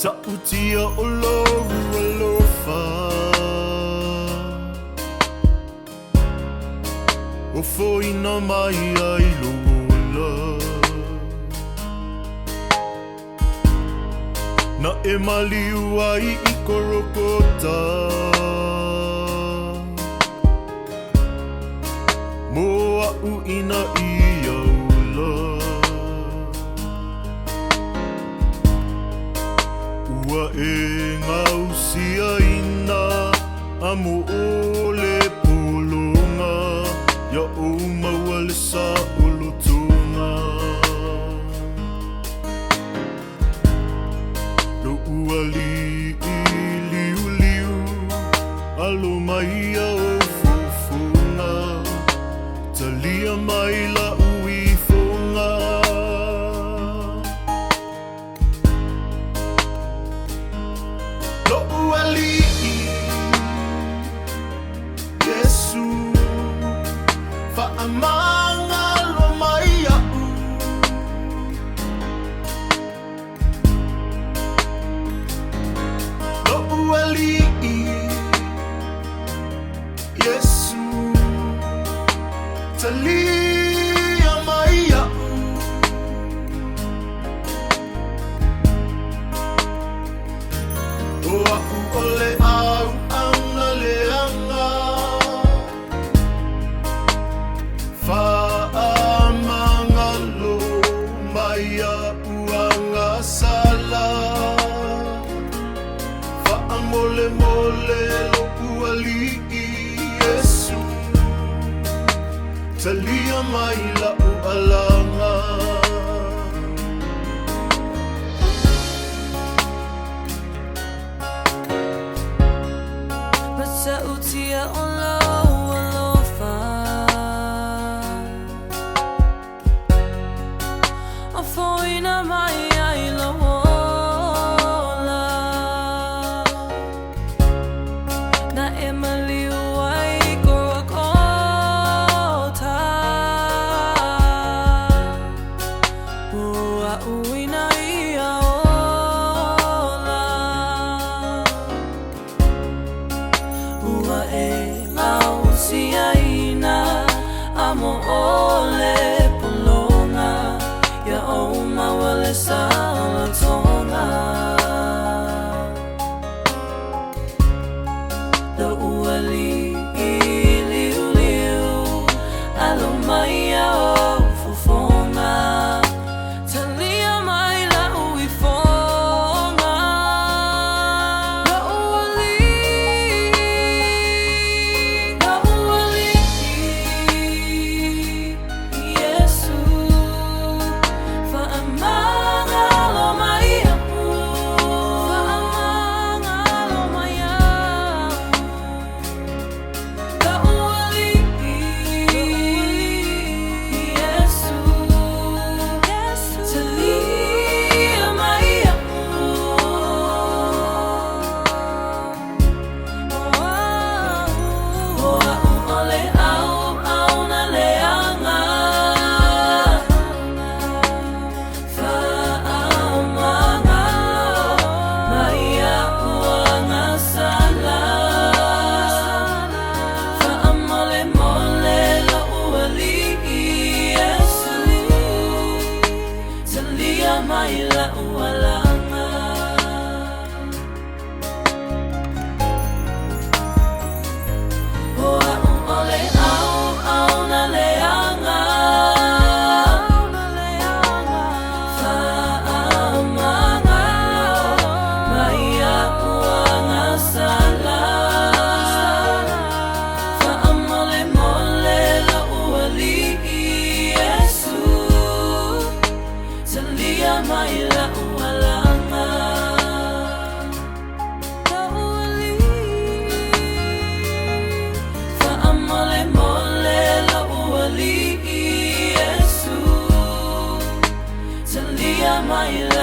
Ta'utia olohu alofa Ofo ina mai ai lola Na e maliu ai I korokota Moa u ina I aula Ua e ngausia ina Amo ole polonga Ya o mawale sa ulutunga Do ua li liu liu Alo mai o fufuna Talia mai la uifunga Do ua li Yesu Faamagalo mai au Do ua li Yesu Talia mai au O aku ole au anga leanga Faamagalo mai au anga sala Faamole mole lo uali Yesu Talia mai la ualanga Basa utia alofa Afoina mai ai lola Na e maliu ai korokota Ua uina I aola Ua e ngausia ina Amo ole polonga Ya o mawale sa ulutunga Do ua li liu liu Alo mai o fufonga Talia mai la uifonga Do ua li Yesu Faamagalo mai au Faamagalo mai au Do ua li Yesu Talia mai au O au ole au na leanga Faamagalo mai au anga sala Faamole mole lo uali Yesu Talia mai la ualanga O au ole au na leanga Faamagalo mai au anga sala Faamole mole lo uali Yesu Talia mai la ualanga Do ua li Faamole mole lo uali Yesu Talia mai la